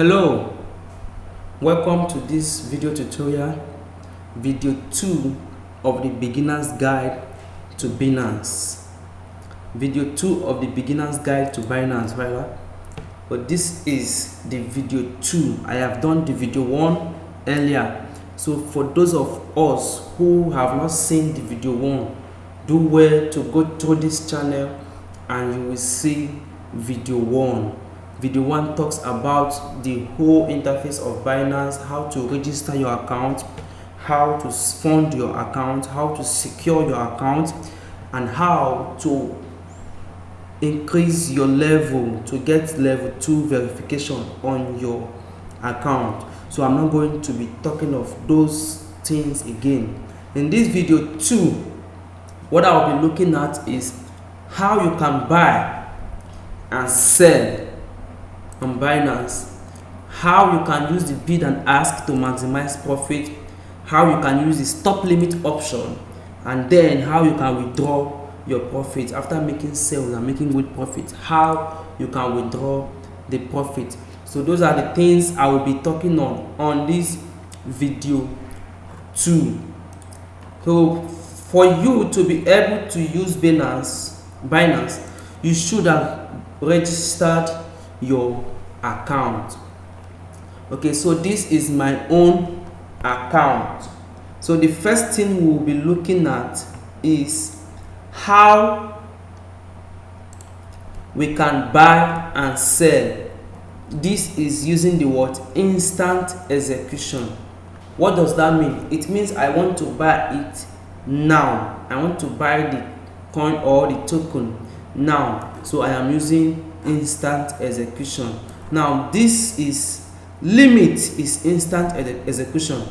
Hello, welcome to this video tutorial, video 2 of the beginner's guide to Binance. Video 2 of the beginner's guide to Binance, rather. But this is the video 2. I have done the video 1 earlier. So for those of us who have not seen the video 1, do well to go through this channel and you will see video 1. Video 1 talks about the whole interface of Binance, how to register your account, how to fund your account, how to secure your account, and how to increase your level to get level 2 verification on your account. So I'm not going to be talking of those things again. In this video 2, what I'll be looking at is how you can buy and sell on Binance, how you can use the bid and ask to maximize profit, how you can use the stop limit option, and then how you can withdraw your profit after making sales and making good profit, how you can withdraw the profit. So those are the things I will be talking on this video 2. So for you to be able to use Binance, you should have registered your account. Okay, so this is my own account. So the first thing we'll be looking at is how we can buy and sell. This is using the word instant execution. What does that mean? It means I want to buy it now. I want to buy the coin or the token now. So I am using instant execution. Now this is limit is instant execution.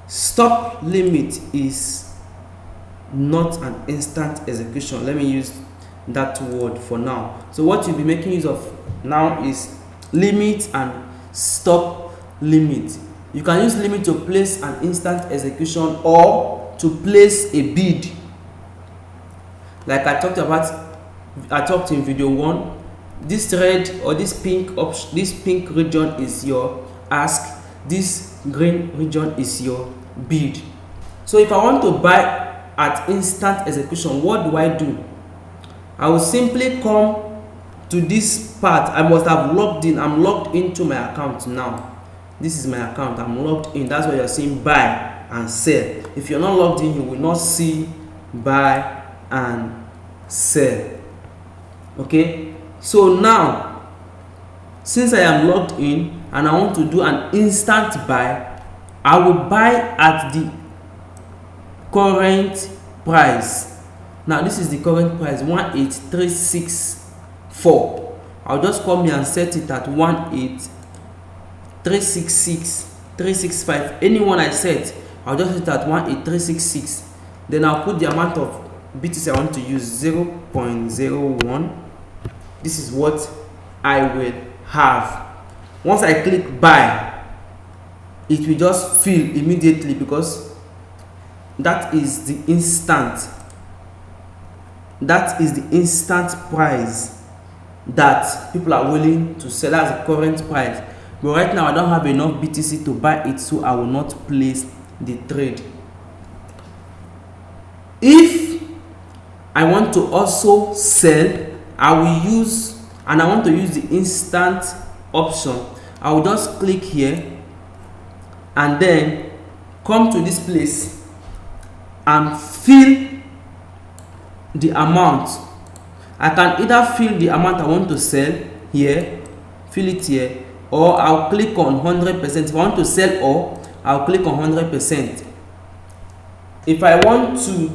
Stop limit is not an instant execution. Let me use that word for now. So what you'll be making use of now is limit and stop limit. You can use limit to place an instant execution or to place a bid. Like I talked in video 1. This red or this pink region is your ask, this green region is your bid. So if I want to buy at instant execution, what do? I will simply come to this part. I must have logged in. I'm logged into my account now. This is my account. I'm logged in. That's why you're seeing buy and sell. If you're not logged in, you will not see buy and sell. Okay, so now since I am logged in and I want to do an instant buy, I will buy at the current price. Now this is the current price, 18364. I'll just come here and set it at 18366, 365. Anyone I set, I'll just set it at 18366. Then I'll put the amount of BTC I want to use, 0.01. This is what I will have. Once I click buy, it will just fill immediately because that is the instant price that people are willing to sell. As the current price. But right now I don't have enough BTC to buy it, so I will not place the trade. If I want to also sell, I want to use the instant option. I will just click here and then come to this place and fill the amount. I can either fill the amount I want to sell here, fill it here, or I'll click on 100%. If I want to sell all, I'll click on 100%. If I want to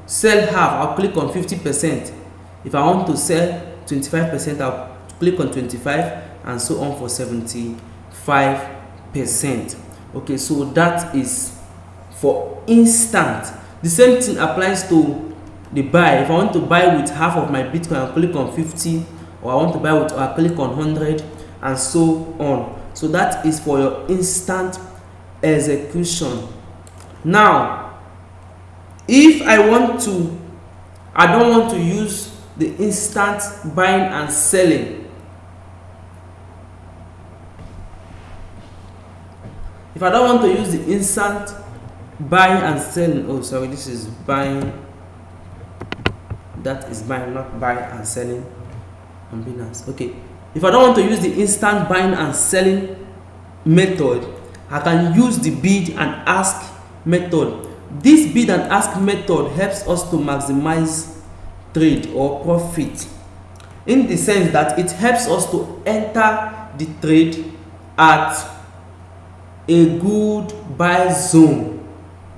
sell half, I'll click on 50%. If I want to sell 25%, I'll click on 25, and so on for 75%. Okay, so that is for instant. The same thing applies to the buy. If I want to buy with half of my Bitcoin, I'll click on 50, or I want to buy with, I'll click on 100, and so on. So that is for your instant execution. Now if I don't want to use the instant buying and selling, If I don't want to use the instant buying and selling, oh sorry, this is buying, that is buying, not buying and selling on Binance. Okay, if I don't want to use the instant buying and selling method, I can use the bid and ask method. This bid and ask method helps us to maximize trade or profit, in the sense that it helps us to enter the trade at a good buy zone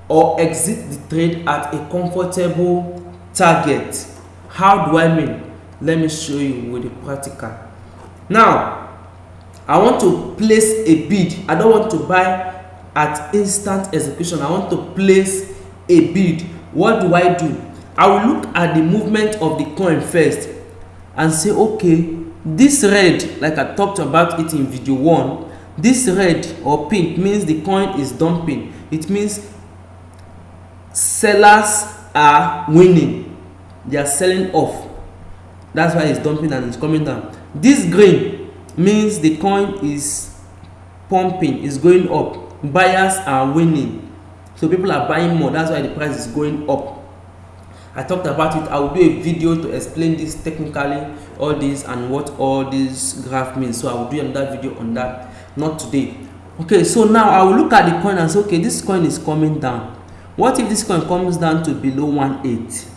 or exit the trade at a comfortable target. How do I mean? Let me show you with the practical. Now I want to place a bid. I don't want to buy at instant execution. I want to place a bid. What do? I will look at the movement of the coin first and say, okay, this red, like I talked about it in video 1, this red or pink means the coin is dumping. It means sellers are winning, they are selling off. That's why it's dumping and it's coming down. This green means the coin is pumping, is going up, buyers are winning, so people are buying more. That's why the price is going up. I talked about it. I will do a video to explain this technically, all this and what all this graph means. So I will do another video on that, not today. Okay, so now I will look at the coin and say, okay, this coin is coming down. What if this coin comes down to below 1.8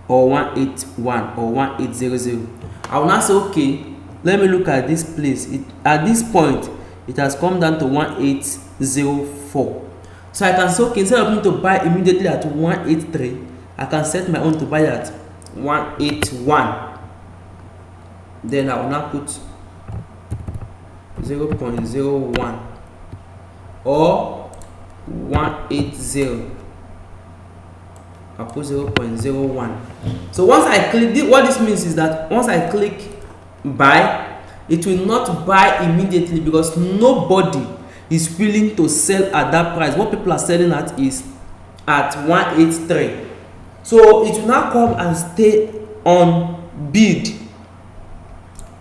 or 1.81 or 1.800? I will now say, okay, let me look at this place. At this point it has come down to 1.804. So I can say, okay, instead of me to buy immediately at 1.83, I can set my own to buy at 1.81. Then I will now put 0.01 or 1.80. I'll put 0.01. So once I click, what this means is that once I click buy, it will not buy immediately because nobody is willing to sell at that price. What people are selling at is at 1.83. So it will now come and stay on bid.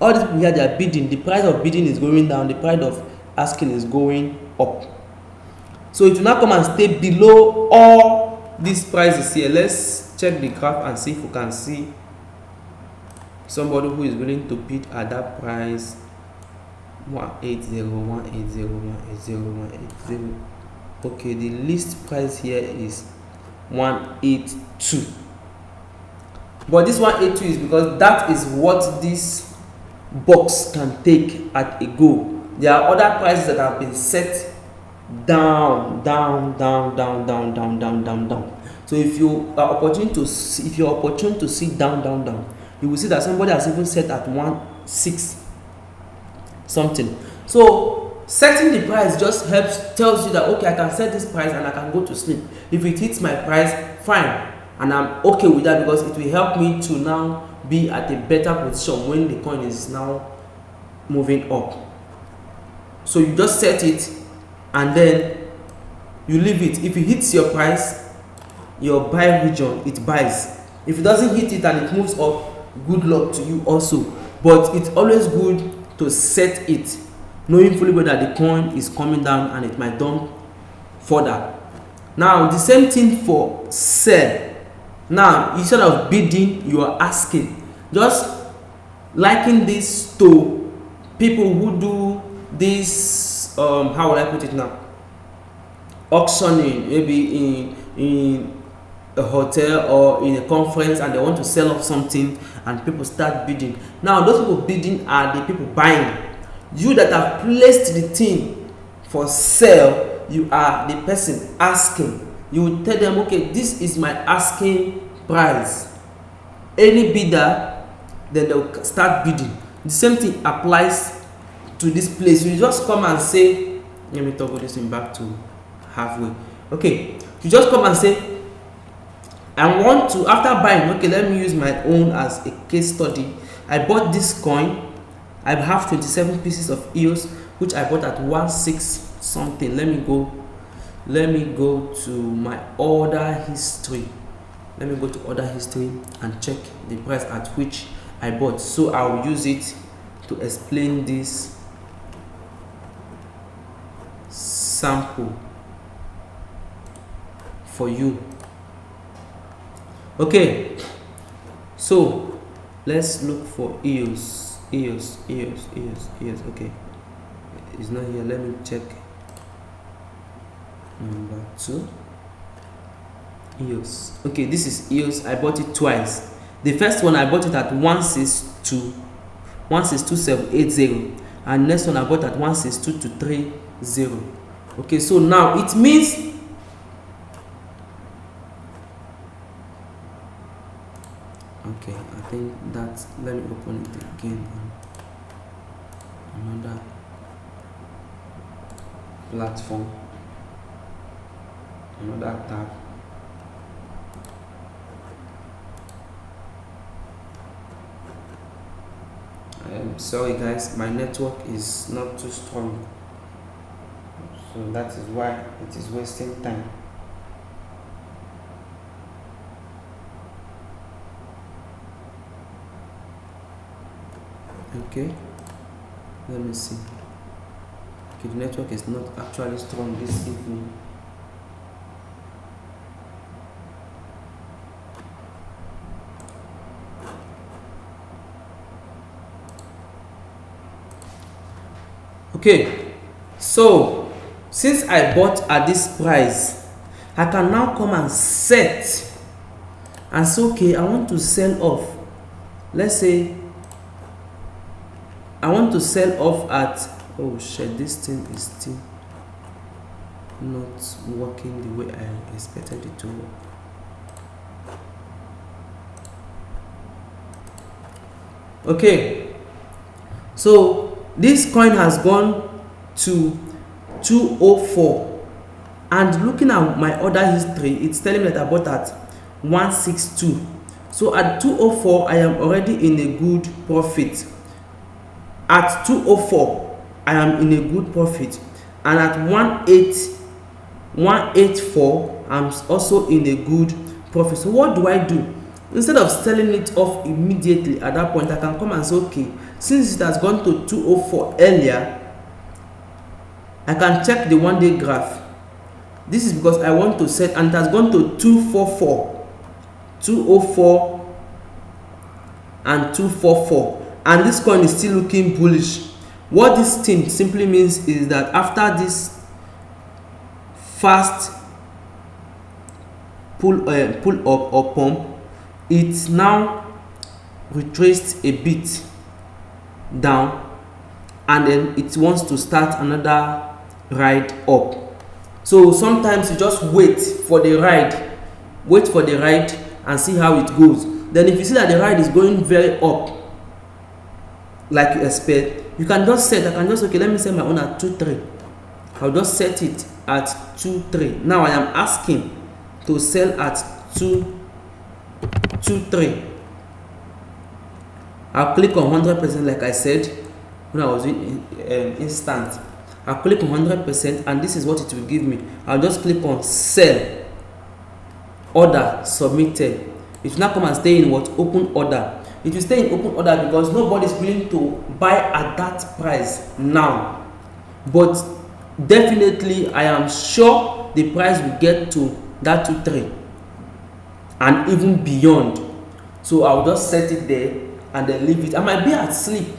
All these people here, they are bidding. The price of bidding is going down, the price of asking is going up. So it will now come and stay below all these prices here. Let's check the graph and see if we can see somebody who is willing to bid at that price. 180, 180, 180, 180. Okay, the list price here is 182. But this 182 is because that is what this box can take at a go. There are other prices that have been set down. So if you are opportune to see down, you will see that somebody has even set at 1.6 something. So setting the price just tells you that, okay, I can set this price and I can go to sleep. If it hits my price, fine, and I'm okay with that because it will help me to now be at a better position when the coin is now moving up. So you just set it and then you leave it. If it hits your price, your buy region, it buys. If it doesn't hit it and it moves up, good luck to you also. But it's always good to set it knowing fully well that the coin is coming down and it might dump further. Now the same thing for sell. Now instead of bidding, you are asking. Just liken this to people who do this how would I put it now, auctioning, maybe in a hotel or in a conference, and they want to sell off something and people start bidding. Now those people bidding are the people buying. You that have placed the thing for sale, you are the person asking. You will tell them, okay, this is my asking price. Any bidder, then they'll start bidding. The same thing applies to this place. You just come and say, let me toggle this thing back to halfway. Okay, you just come and say, I want to, after buying, okay, let me use my own as a case study. I bought this coin. I have 27 pieces of EOS, which I bought at 1.6 something. Let me go to my order history. Let me go to order history and check the price at which I bought. So I will use it to explain this sample for you. Okay, so let's look for EOS. Okay, it's not here. Let me check. Number 2, EOS. Okay, this is EOS. I bought it twice. The first one I bought it at 162.2780, and next one I bought at 162.230. Okay, so now it means okay, I think that's, let me open it again on another platform, another tab. I'm sorry guys, my network is not too strong, so that is why it is wasting time. Okay, let me see. Okay, the network is not actually strong this evening. Okay, so since I bought at this price, I can now come and set and say, okay, I want to sell off. Let's say I want to sell off at, oh shit, this thing is still not working the way I expected it to work. Okay, so this coin has gone to 204, and looking at my order history, it's telling me that I bought at 162. So at 204 I am already in a good profit. At 204 I am in a good profit, and at 184 I'm also in a good profit. So what do I do? Instead of selling it off immediately at that point, I can come and say, okay, since it has gone to 204 earlier, I can check the 1-day graph. This is because I want to set, and it has gone to 244, 204 and 244, and this coin is still looking bullish. What this thing simply means is that after this fast pull up or pump, it's now retraced a bit down, and then it wants to start another ride up. So sometimes you just wait for the ride and see how it goes. Then if you see that the ride is going very up like you expect, you can just set, I can just, okay, let me set my own at 2.3. I'll just set it at 2.3. Now I am asking to sell at 2.3. I'll click on 100% like I said when I was in instant. I'll click on 100%, and this is what it will give me. I'll just click on sell, order submitted. It will now come and stay in what? Open order. It will stay in open order because nobody is willing to buy at that price now, but definitely I am sure the price will get to that 2.3 and even beyond. So I'll just set it there and then leave it. I might be asleep.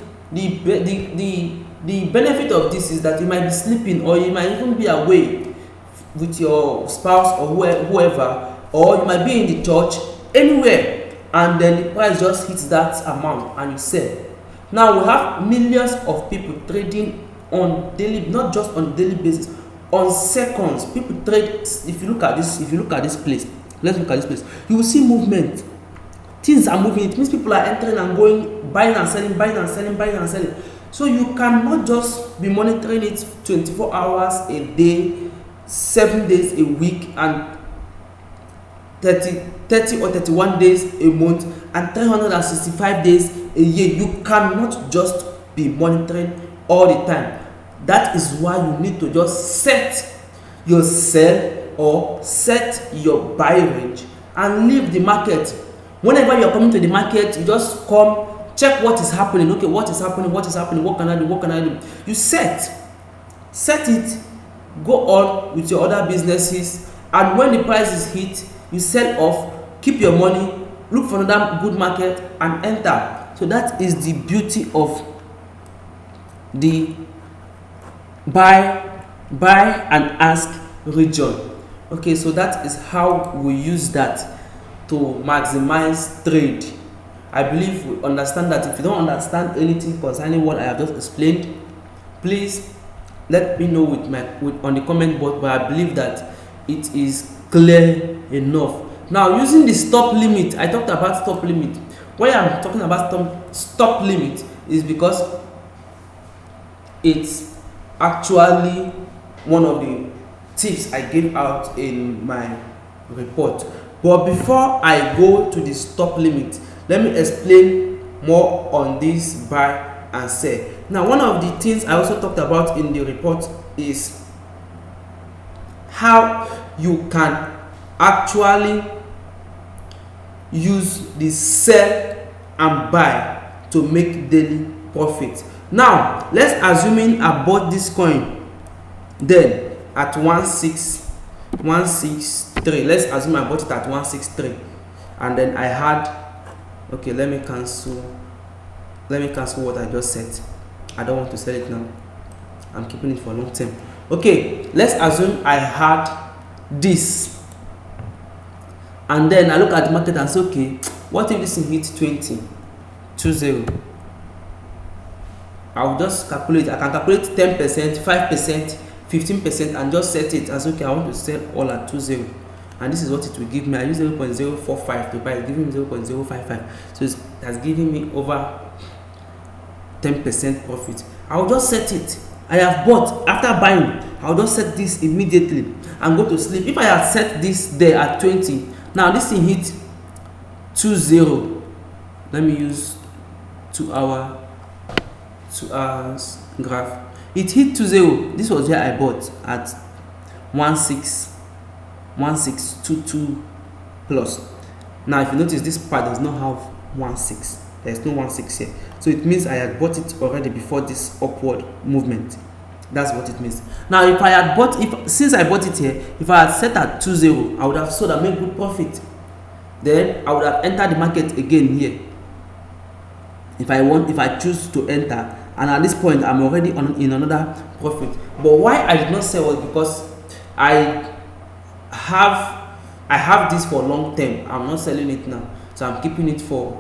The benefit of this is that you might be sleeping, or you might even be away with your spouse or whoever, or you might be in the church, anywhere, and then the price just hits that amount and you sell. Now we have millions of people trading on daily, not just on daily basis, on seconds. People trade. If you look at this place, let's look at this place, you will see movement. Things are moving. It means people are entering and going, buying and selling, buying and selling, buying and selling. So you cannot just be monitoring it 24 hours a day, 7 days a week, and 30 or 31 days a month, and 365 days a year. You cannot just be monitoring all the time. That is why you need to just set your sell or set your buy range and leave the market. Whenever you're coming to the market, you just come, check what is happening. Okay, what is happening? What can I do? You set it, go on with your other businesses, and when the price is hit, you sell off, keep your money, look for another good market and enter. So that is the beauty of the buy and ask region. Okay, so that is how we use that to maximize trade. I believe we understand that. If you don't understand anything concerning what I have just explained, please let me know on the comment box, but I believe that it is clear enough. Now, using the stop limit, I talked about stop limit. Why I'm talking about stop limit is because it's actually one of the tips I gave out in my report. But before I go to the stop limit, let me explain more on this buy and sell. Now, one of the things I also talked about in the report is how you can actually use the sell and buy to make daily profit. Now, let's assuming I bought this coin then at 163. Let's assume I bought it at 163, and then I had, okay, let me cancel what I just said. I don't want to sell it now. I'm keeping it for long term. Okay, let's assume I had this, and then I look at the market and say, okay, what if this thing hit 20? I'll just calculate. I can calculate 10%, 5%, 15%, and just set it as, okay, I want to sell all at 20, and this is what it will give me. I use 0.045 to buy, it's giving me 0.055, so it has given me over 10% profit. I'll just set it. I have bought. After buying, I'll just set this immediately and go to sleep. If I had set this there at 20, now this thing hit 20. Let me use 2 hours graph. It hit 20. This was where I bought at 1622 plus. Now, if you notice, this part does not have 16. There is no 16 here, so it means I had bought it already before this upward movement. That's what it means. Now, if I had bought, since I bought it here, if I had set at 20, I would have sold and made good profit. Then I would have entered the market again here. If I choose to enter, and at this point I'm already in another profit. But why I did not sell was because I have this for long term. I'm not selling it now, so I'm keeping it for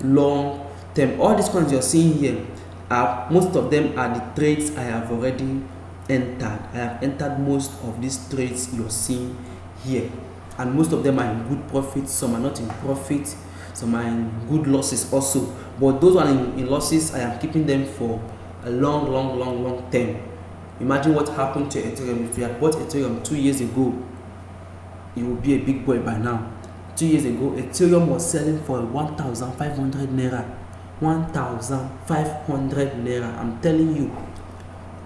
long term. All these coins you're seeing here, most of them are the trades I have already entered. I have entered most of these trades you're seeing here, and most of them are in good profit. Some are not in profit, some are in good losses also. But those are in losses, I am keeping them for a long term. Imagine what happened to Ethereum. If you had bought Ethereum 2 years ago, you will be a big boy by now. 2 years ago, Ethereum was selling for 1,500 naira. 1,500 naira, I'm telling you.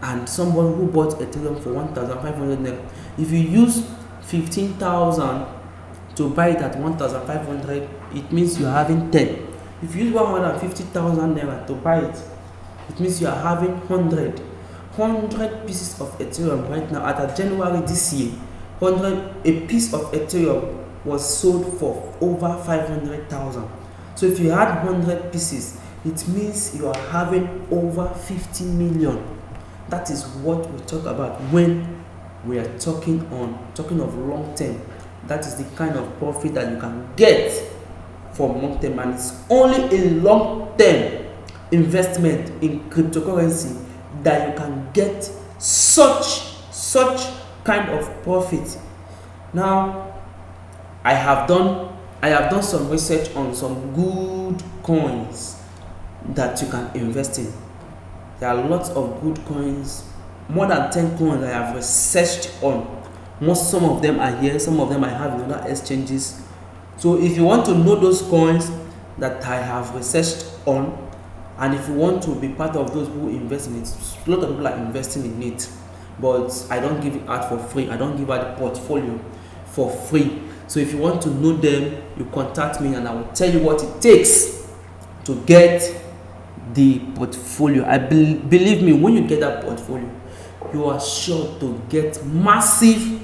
And someone who bought Ethereum for 1,500 naira, if you use 15,000 to buy it at 1,500, it means you're having 10. If you use 150,000 naira to buy it, it means you are having 100 pieces of Ethereum right now. At January this year, a piece of Ethereum was sold for over 500,000. So if you had 100 pieces, it means you are having over 50 million. That is what we talk about when we are talking of long term. That is the kind of profit that you can get from long term, and it's only in long term investment in cryptocurrency that you can get such kind of profit. Now, I have done some research on some good coins that you can invest in. There are lots of good coins, more than 10 coins I have researched on. Some of them are here, some of them I have in other exchanges. So if you want to know those coins that I have researched on, and if you want to be part of those who invest in it, a lot of people are investing in it, but I don't give it out for free. I don't give out the portfolio for free. So if you want to know them, you contact me and I will tell you what it takes to get the portfolio. Believe me, when you get that portfolio, you are sure to get massive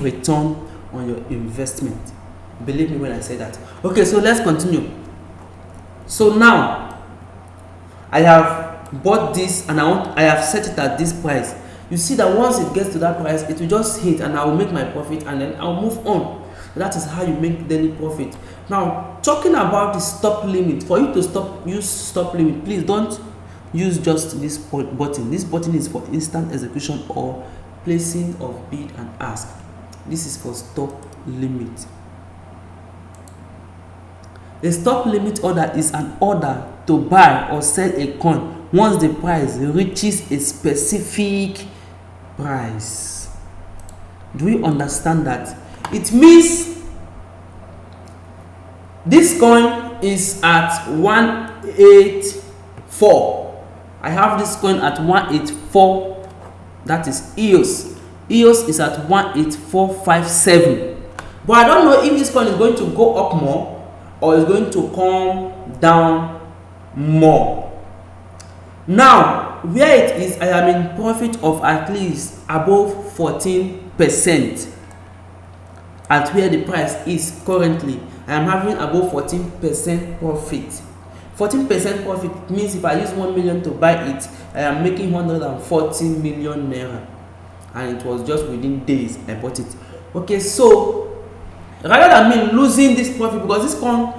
return on your investment. Believe me when I say that. Okay, so let's continue. So now I have bought this and I have set it at this price. You see that once it gets to that price, it will just hit and I will make my profit and then I'll move on. That is how you make daily profit. Now, talking about the stop limit, for you to use stop limit, please don't use just this button. This button is for instant execution or placing of bid and ask. This is for stop limit. A stop limit order is an order to buy or sell a coin once the price reaches a specific price. Do we understand that? It means this coin is at 184. I have this coin at 184. That is EOS. EOS is at 18457. But I don't know if this coin is going to go up more or is going to come down more. Now, where it is, I am in profit of at least above 14%. At where the price is currently, I am having above 14% profit. 14% profit means if I use 1 million to buy it, I am making 140 million naira, and it was just within days I bought it. Okay, so rather than me losing this profit, because this coin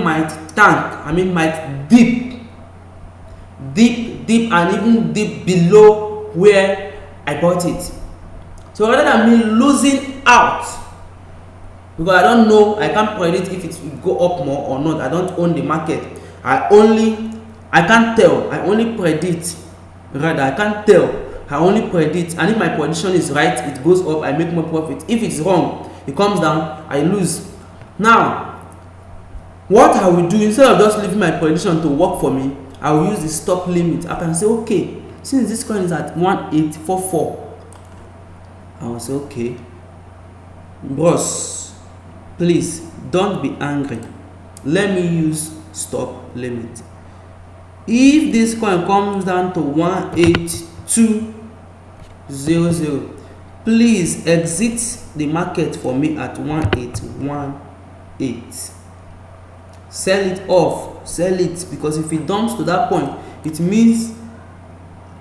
might tank, might dip and even dip below where I bought it. So rather than me losing out, because I don't know, I can't predict if it will go up more or not. I don't own the market. I can't tell. I only predict. Rather, I can't tell. I only predict. And if my prediction is right, it goes up, I make more profit. If it's wrong, it comes down, I lose. Now, what I will do, instead of just leaving my prediction to work for me, I will use the stop limit. I can say, okay, since this coin is at 1844, I will say, okay, boss, please don't be angry. Let me use stop limit. If this coin comes down to 18200, please exit the market for me at 1818. Sell it off, sell it, because if it dumps to that point, it means,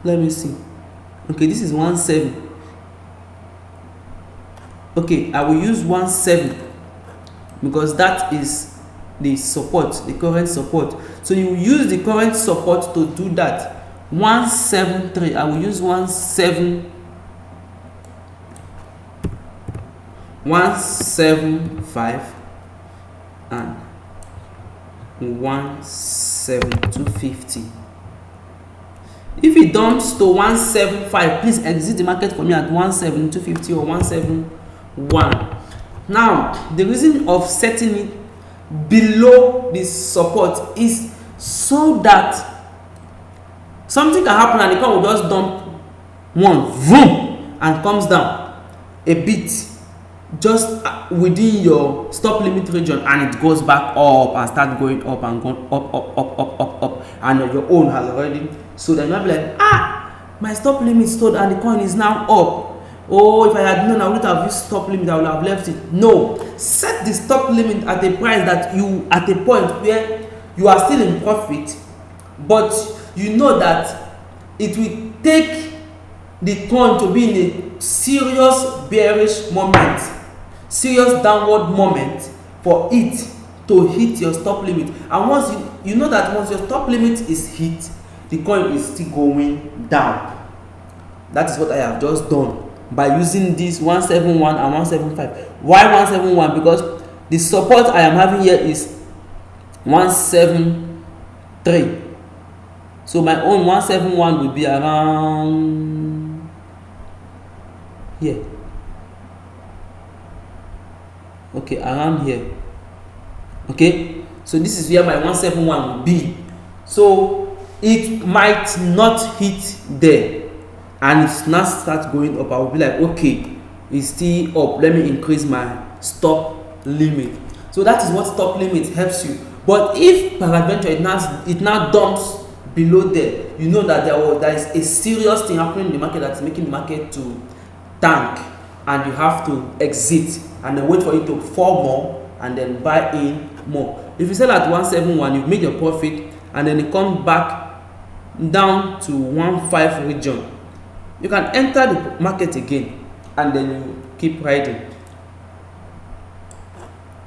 let me see. Okay, this is 17. Okay, I will use 17 because that is the support, the current support. So you use the current support to do that. 173. I will use 175 and 17250. If it dumps to 175, please exit the market for me at 17250 or 171. Now, the reason of setting it below this support is so that something can happen and the coin will just dump one vroom and comes down a bit just within your stop limit region, and it goes back up and start going up and going up, and your own has already. So then you'll be like, my stop limit stood and the coin is now up. Oh, if I had known, I would have used stop limit, I would have left it. No, set the stop limit at a price that you, at a point where you are still in profit, but you know that it will take the coin to be in a serious bearish moment, serious downward moment for it to hit your stop limit. And once you know that once your stop limit is hit, the coin is still going down. That is what I have just done by using this 171 and 175. Why 171? Because the support I am having here is 173. So my own 171 will be around here. Okay, around here. Okay, so this is where my 171 will be. So it might not hit there, and it's not start going up. I will be like, okay, it's still up, let me increase my stop limit. So that is what stop limit helps you. But if peradventure it now dumps below there, you know that there is a serious thing happening in the market that is making the market to tank, and you have to exit and then wait for it to fall more and then buy in more. If you sell at 171, you've made your profit, and then it comes back down to 15 region, you can enter the market again and then you keep riding.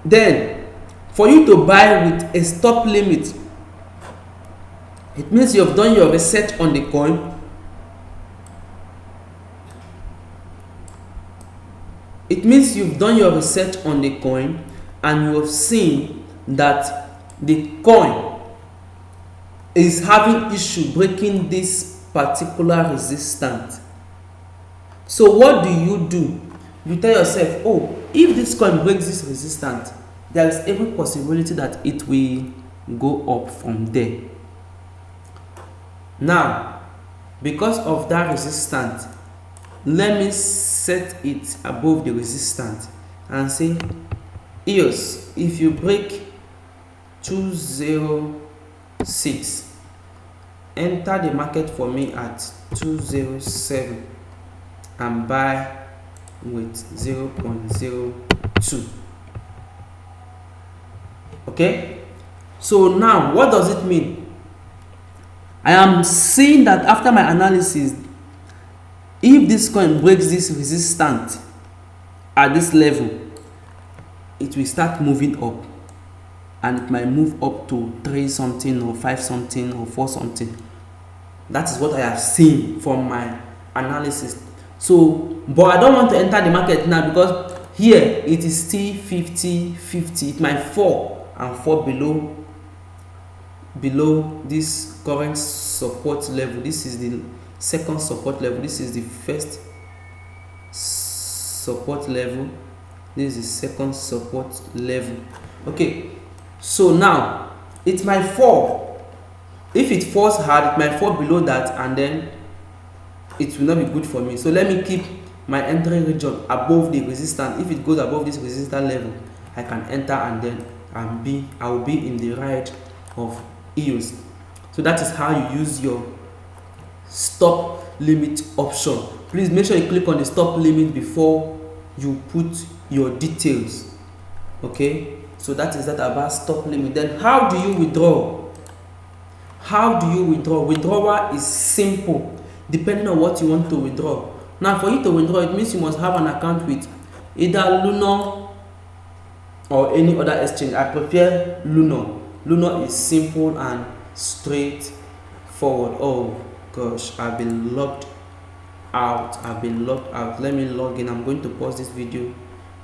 Then for you to buy with a stop limit, it means you have done your research on the coin. It means you've done your research on the coin and you have seen that the coin is having issue breaking this particular resistance. So what do? You tell yourself, oh, if this coin breaks this resistance, there is every possibility that it will go up from there. Now, because of that resistance, let me set it above the resistance and say, EOS, if you break 206, enter the market for me at 207 and buy with 0.02. Okay, so now what does it mean? I am seeing that after my analysis, if this coin breaks this resistance at this level, it will start moving up, and it might move up to 3 something or 5 something or 4 something. That is what I have seen from my analysis. So, but I don't want to enter the market now, because here it is still 50-50. It might fall and fall below this current support level. This is the second support level, this is the first support level, this is the second support level. Okay, so now it might fall. If it falls hard, it might fall below that, and then it will not be good for me. So let me keep my entry region above the resistance. If it goes above this resistance level, I can enter, and then I will be in the ride of EOS. So that is how you use your stop limit option. Please make sure you click on the stop limit before you put your details. Okay, so that is that about stop limit. Then how do you withdraw? Withdrawal is simple depending on what you want to withdraw. Now for you to withdraw, it means you must have an account with either Luno or any other exchange. I prefer Luno. Luno is simple and straightforward. Oh gosh, I've been logged out. Let me log in. I'm going to pause this video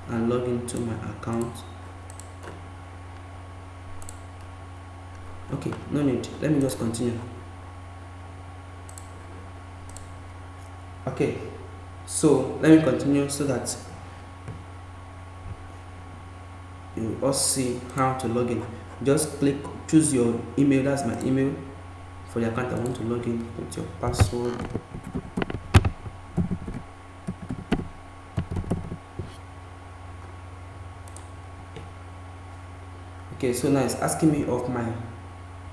and log into my account. Okay, no need. Let me just continue. Okay, so let me continue so that you all see how to log in. Just choose your email. That's my email for the account I want to log in. Put your password. Okay, so now it's asking me of my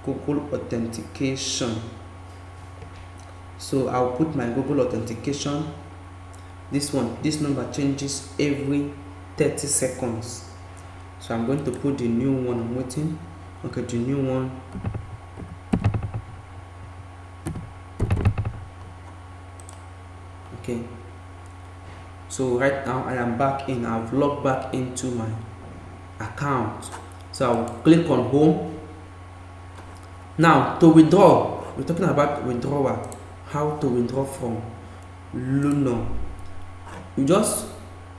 Google authentication. So I'll put my Google authentication. This number changes every 30 seconds. So I'm going to put the new one. I'm waiting. Okay, the new one. Okay, so right now I am back in. I've logged back into my account. So I'll click on home. Now to withdraw, we're talking about withdrawal. How to withdraw from Luno. You just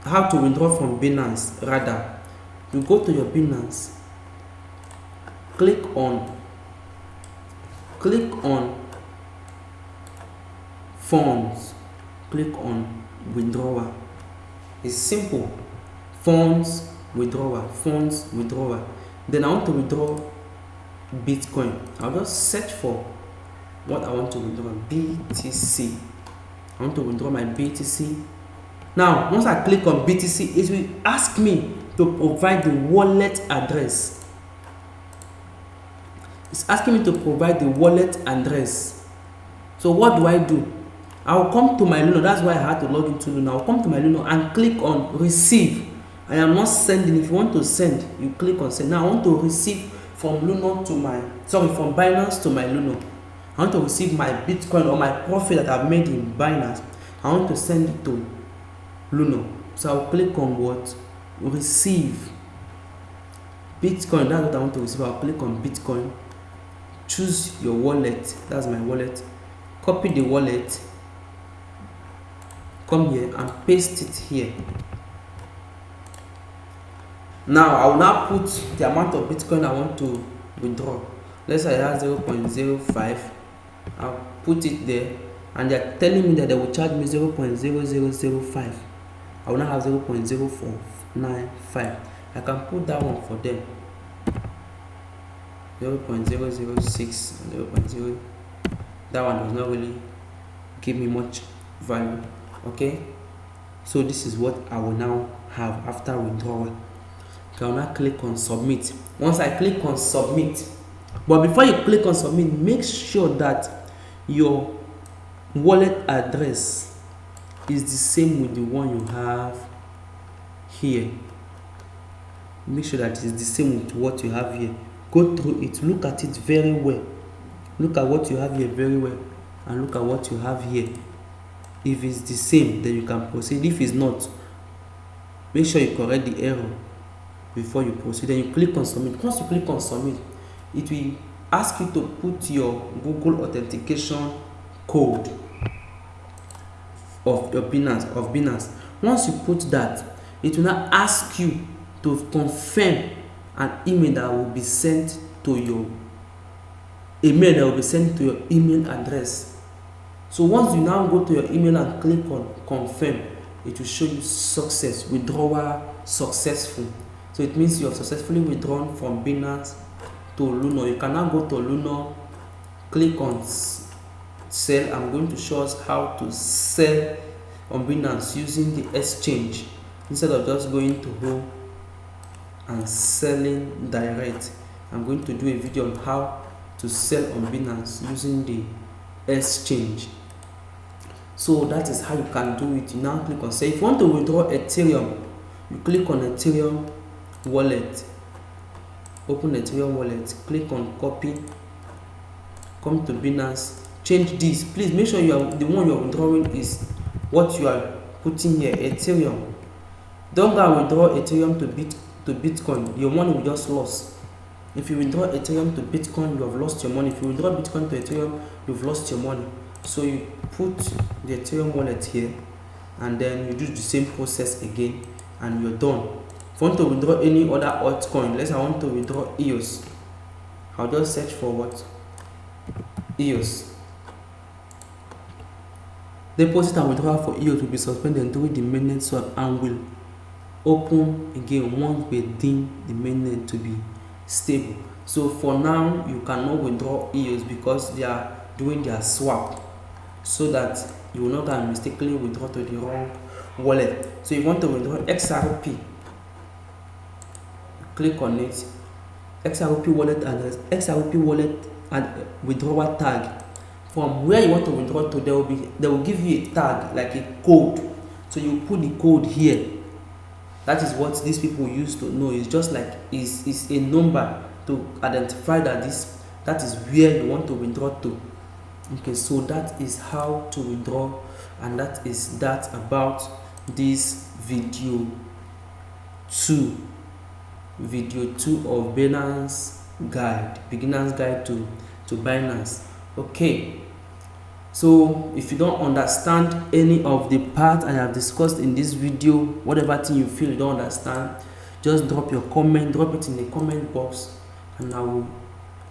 have to withdraw from Binance. Rather, you go to your Binance, click on funds, click on withdrawal. It's simple. Funds withdrawal. Then I want to withdraw Bitcoin. I'll just search for what I want to withdraw. BTC. I want to withdraw my BTC. Now once I click on BTC, it will ask me to provide the wallet address. It's asking me to provide the wallet address. So what do? I'll come to my Luno. That's why I had to log into Luno. I'll come to my Luno and click on receive. I am not sending. If you want to send, you click on send. Now I want to receive from Luno to my, from Binance to my Luno. I want to receive my Bitcoin or my profit that I've made in Binance. I want to send it to Luno. So I'll click on what? Receive. Bitcoin, that's what I want to receive. I'll click on Bitcoin. Choose your wallet. That's my wallet. Copy the wallet. Come here and paste it here. Now I will now put the amount of Bitcoin I want to withdraw. Let's say I have 0.05. I'll put it there, and they're telling me that they will charge me 0.0005. I will now have 0.0495. I can put that one for them. 0.006, 0.0. That one does not really give me much value. Okay, so this is what I will now have after withdrawal. I will now click on submit. Once I click on submit, but before you click on submit, make sure that your wallet address is the same with the one you have here. Make sure that it is the same with what you have here. Go through it, look at it very well. Look at what you have here very well, and look at what you have here. If it's the same, then you can proceed. If it's not, make sure you correct the error before you proceed. Then you click on submit. Once you click on submit, it will ask you to put your Google authentication code of your Binance. Once you put that, it will now ask you to confirm an email that will be sent to your email address. So once you now go to your email and click on confirm, it will show you success, withdrawal successful. So it means you have successfully withdrawn from Binance to Luno. You can now go to Luno, click on sell. I'm going to show us how to sell on Binance using the exchange instead of just going to go and selling direct. I'm going to do a video on how to sell on Binance using the exchange. So that is how you can do it. You now click on say. If you want to withdraw Ethereum, you click on Ethereum wallet. Open Ethereum wallet, click on copy, come to Binance, change this. Please make sure the one you're withdrawing is what you are putting here, Ethereum. Don't go and withdraw Ethereum to Bitcoin. Your money will just lost. If you withdraw Ethereum to Bitcoin, you have lost your money. If you withdraw Bitcoin to Ethereum, you've lost your money. So you put the Ethereum wallet here, and then you do the same process again, and you're done. If you want to withdraw any other altcoin, let's say I want to withdraw EOS, I'll just search for what? EOS. Deposit and withdrawal for EOS will be suspended during the mainnet swap and will open again once we deem the mainnet to be stable. So for now, you cannot withdraw EOS because they are doing their swap, so that you will not mistakenly withdraw to the wrong wallet. So if you want to withdraw XRP, click on it, XRP wallet address, XRP wallet and withdrawal tag. From where you want to withdraw to, they will give you a tag, like a code. So you put the code here. That is what these people used to know. It's just like is a number to identify that that is where you want to withdraw to. Okay, so that is how to withdraw, and that is that about this video 2 of Binance guide, beginner's guide to Binance. Okay, so if you don't understand any of the part I have discussed in this video, whatever thing you feel you don't understand, just drop your comment, drop it in the comment box, and I will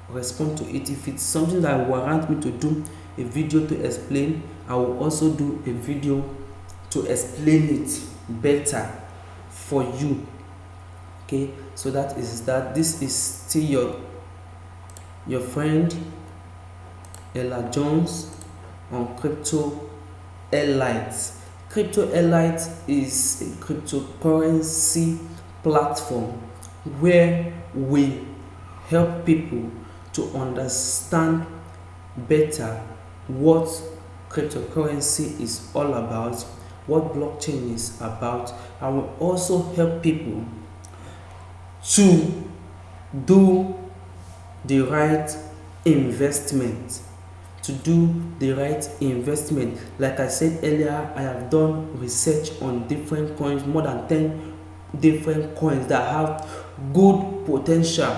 respond to it. If it's something that warrant me to do a video to explain, I will also do a video to explain it better for you. Okay, so that is that. This is still your friend Ella Jones on Crypto Elite. Crypto Elite is a cryptocurrency platform where we help people to understand better what cryptocurrency is all about, what blockchain is about, and will also help people to do the right investment. Like I said earlier, I have done research on different coins, more than 10 different coins that have good potential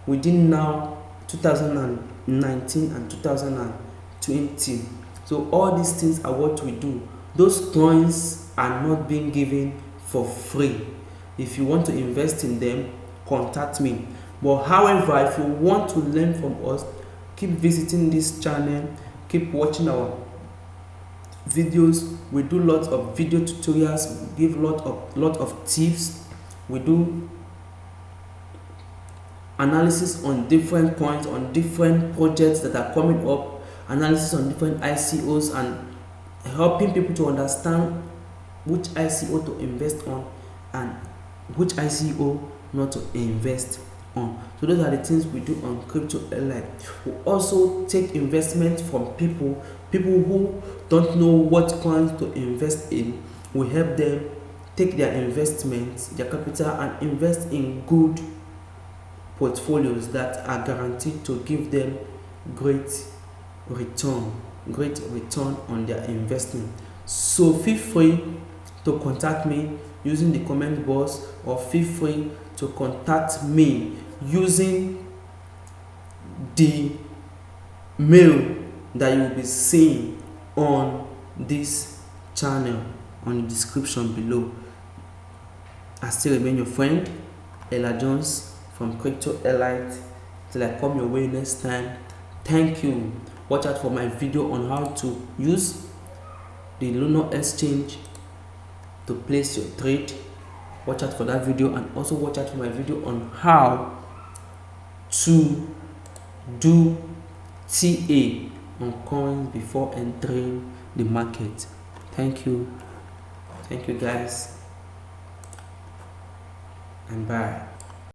within now 2019 and 2020. So all these things are what we do. Those coins are not being given for free. If you want to invest in them, contact me. But however, if you want to learn from us, keep visiting this channel, keep watching our videos. We do lots of video tutorials, we give lot of tips. We do analysis on different coins, on different projects that are coming up, analysis on different ICOs, and helping people to understand which ICO to invest on and which ICO not to invest on. So those are the things we do on Crypto Elite. We also take investment from people who don't know what coins to invest in. We help them take their investments, their capital, and invest in good portfolios that are guaranteed to give them great return on their investment. So feel free to contact me using the comment box, or feel free to contact me using the mail that you will be seeing on this channel on the description below. I still remain your friend, Ella Jones from Crypto Elite. Till I come your way next time, thank you. Watch out for my video on how to use the Lunar Exchange to place your trade. Watch out for that video, and also watch out for my video on how to do TA on coins before entering the market. Thank you guys, and bye.